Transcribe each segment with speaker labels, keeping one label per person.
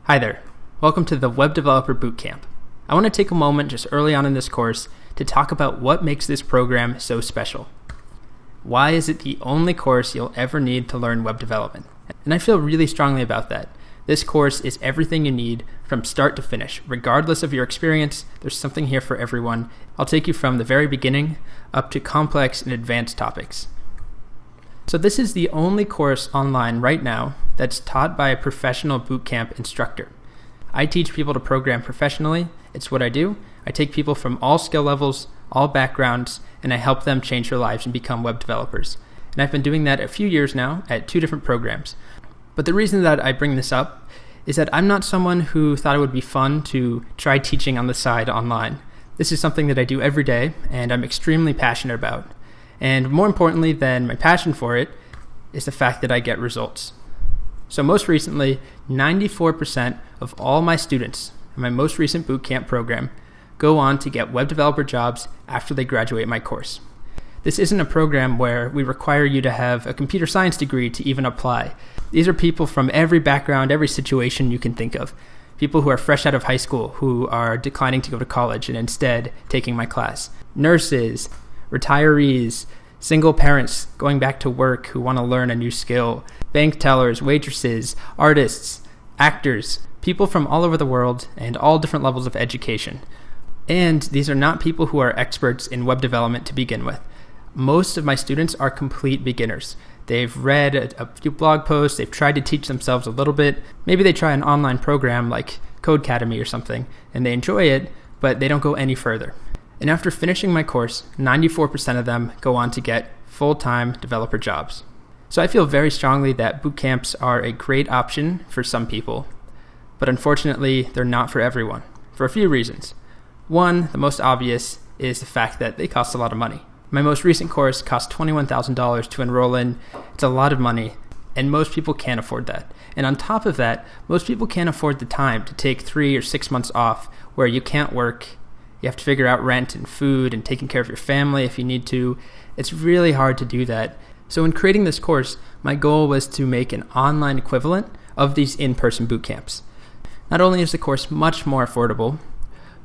Speaker 1: Hi there. Welcome to the Web Developer Bootcamp. I want to take a moment just early on in this course to talk about what makes this program so special. Why is it the only course you'll ever need to learn web development? And I feel really strongly about that. This course is everything you need from start to finish. Regardless of your experience, there's something here for everyone. I'll take you from the very beginning up to complex and advanced topics. So this is the only course online right now that's taught by a professional bootcamp instructor. I teach people to program professionally. It's what I do. I take people from all skill levels, all backgrounds, and I help them change their lives and become web developers. And I've been doing that a few years now at 2 different programs. But the reason that I bring this up is that I'm not someone who thought it would be fun to try teaching on the side online. This is something that I do every day and I'm extremely passionate about. And more importantly than my passion for it is the fact that I get results. So most recently, 94% of all my students in my most recent bootcamp program go on to get web developer jobs after they graduate my course. This isn't a program where we require you to have a computer science degree to even apply. These are people from every background, every situation you can think of. People who are fresh out of high school, who are declining to go to college and instead taking my class. Nurses, retirees, single parents going back to work who want to learn a new skill, bank tellers, waitresses, artists, actors, people from all over the world and all different levels of education. And these are not people who are experts in web development to begin with. Most of my students are complete beginners. They've read a few blog posts, they've tried to teach themselves a little bit. Maybe they try an online program like Codecademy or something, and they enjoy it, but they don't go any further. And after finishing my course, 94% of them go on to get full-time developer jobs. So I feel very strongly that bootcamps are a great option for some people, but unfortunately, they're not for everyone, for a few reasons. One, the most obvious, is the fact that they cost a lot of money. My most recent course cost $21,000 to enroll in. It's a lot of money, and most people can't afford that. And on top of that, most people can't afford the time to take 3 or 6 months off where you can't work. You have to figure out rent and food and taking care of your family if you need to. It's really hard to do that. So in creating this course, my goal was to make an online equivalent of these in-person boot camps. Not only is the course much more affordable,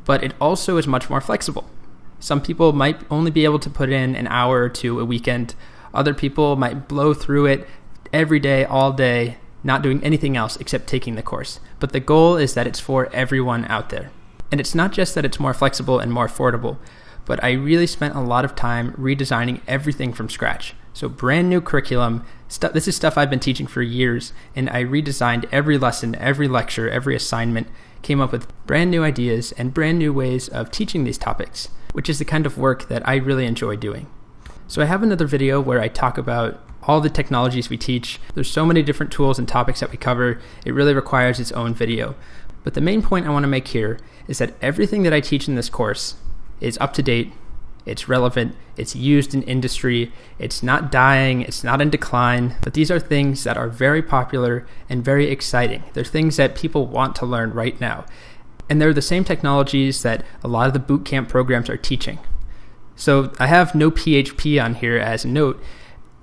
Speaker 1: but it also is much more flexible. Some people might only be able to put in an hour or 2 a weekend. Other people might blow through it every day, all day, not doing anything else except taking the course. But the goal is that it's for everyone out there. And it's not just that it's more flexible and more affordable, but I really spent a lot of time redesigning everything from scratch. So brand new curriculum, this is stuff I've been teaching for years, and I redesigned every lesson, every lecture, every assignment, came up with brand new ideas and brand new ways of teaching these topics, which is the kind of work that I really enjoy doing. So I have another video where I talk about all the technologies we teach. There's so many different tools and topics that we cover, it really requires its own video. But the main point I want to make here is that everything that I teach in this course is up to date, it's relevant, it's used in industry, it's not dying, it's not in decline, but these are things that are very popular and very exciting. They're things that people want to learn right now. And they're the same technologies that a lot of the bootcamp programs are teaching. So I have no PHP on here as a note,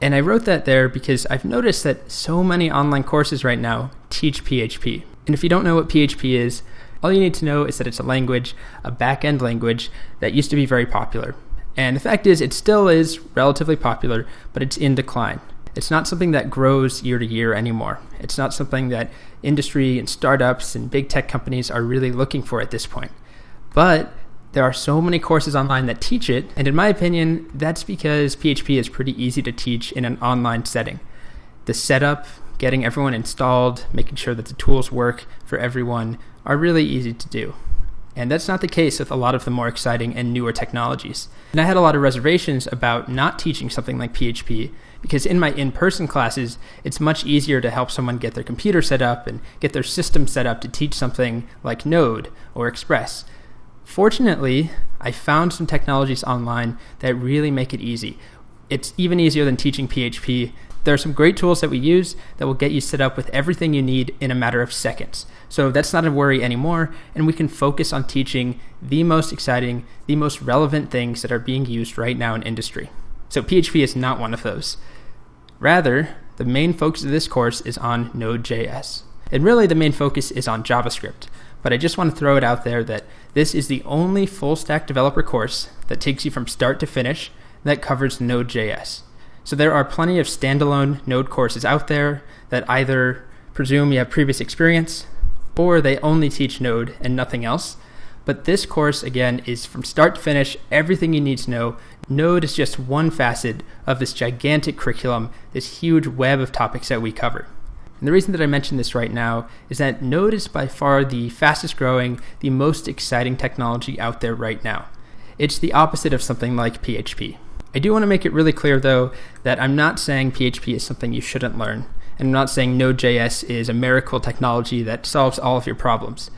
Speaker 1: and I wrote that there because I've noticed that so many online courses right now teach PHP. And if you don't know what PHP is, all you need to know is that it's a language, a back-end language that used to be very popular. And the fact is, it still is relatively popular, but it's in decline. It's not something that grows year to year anymore. It's not something that industry and startups and big tech companies are really looking for at this point. But there are so many courses online that teach it, and in my opinion, that's because PHP is pretty easy to teach in an online setting. The setup, getting everyone installed, making sure that the tools work for everyone are really easy to do. And that's not the case with a lot of the more exciting and newer technologies. And I had a lot of reservations about not teaching something like PHP because in my in-person classes, it's much easier to help someone get their computer set up and get their system set up to teach something like Node or Express. Fortunately, I found some technologies online that really make it easy. It's even easier than teaching PHP. There are some great tools that we use that will get you set up with everything you need in a matter of seconds. So that's not a worry anymore, and we can focus on teaching the most exciting, the most relevant things that are being used right now in industry. So PHP is not one of those. Rather, the main focus of this course is on Node.js. And really the main focus is on JavaScript. But I just want to throw it out there that this is the only full stack developer course that takes you from start to finish that covers Node.js. So there are plenty of standalone Node courses out there that either presume you have previous experience or they only teach Node and nothing else. But this course, again, is from start to finish, everything you need to know. Node is just one facet of this gigantic curriculum, this huge web of topics that we cover. And the reason that I mention this right now is that Node is by far the fastest growing, the most exciting technology out there right now. It's the opposite of something like PHP. I do want to make it really clear, though, that I'm not saying PHP is something you shouldn't learn. And I'm not saying Node.js is a miracle technology that solves all of your problems.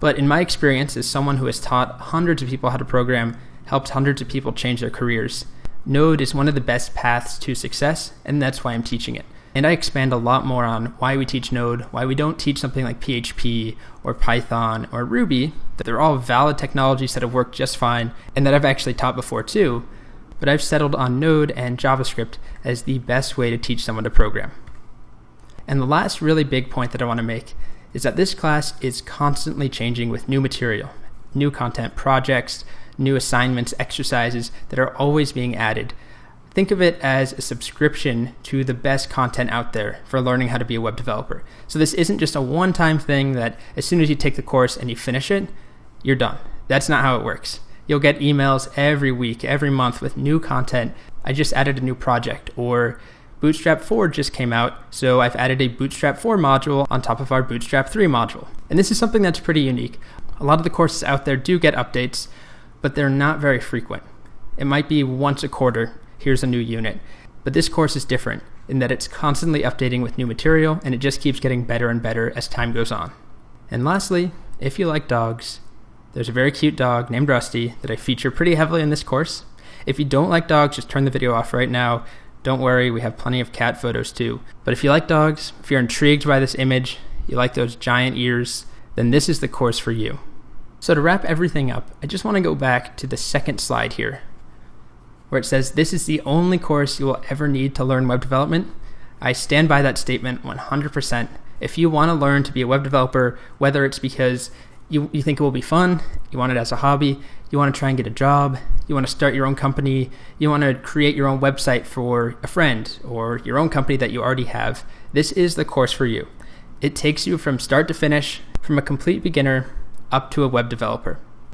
Speaker 1: But in my experience as someone who has taught hundreds of people how to program, helped hundreds of people change their careers, Node is one of the best paths to success, and that's why I'm teaching it. And I expand a lot more on why we teach Node, why we don't teach something like PHP or Python or Ruby, that they're all valid technologies that have worked just fine and that I've actually taught before too, but I've settled on Node and JavaScript as the best way to teach someone to program. And the last really big point that I want to make is that this class is constantly changing with new material, new content projects, new assignments, exercises that are always being added. Think of it as a subscription to the best content out there for learning how to be a web developer. So this isn't just a one-time thing that as soon as you take the course and you finish it, you're done. That's not how it works. You'll get emails every week, every month with new content. I just added a new project, or Bootstrap 4 just came out, so I've added a Bootstrap 4 module on top of our Bootstrap 3 module. And this is something that's pretty unique. A lot of the courses out there do get updates, but they're not very frequent. It might be once a quarter. Here's a new unit. But this course is different in that it's constantly updating with new material, and it just keeps getting better and better as time goes on. And lastly, if you like dogs, there's a very cute dog named Rusty that I feature pretty heavily in this course. If you don't like dogs, just turn the video off right now. Don't worry, we have plenty of cat photos too. But if you like dogs, if you're intrigued by this image, you like those giant ears, then this is the course for you. So to wrap everything up, I just want to go back to the second slide here, where it says this is the only course you will ever need to learn web development. I stand by that statement 100%. If you want to learn to be a web developer, whether it's because you think it will be fun, you want it as a hobby, you want to try and get a job, you want to start your own company, you want to create your own website for a friend or your own company that you already have, this is the course for you. It takes you from start to finish, from a complete beginner up to a web developer.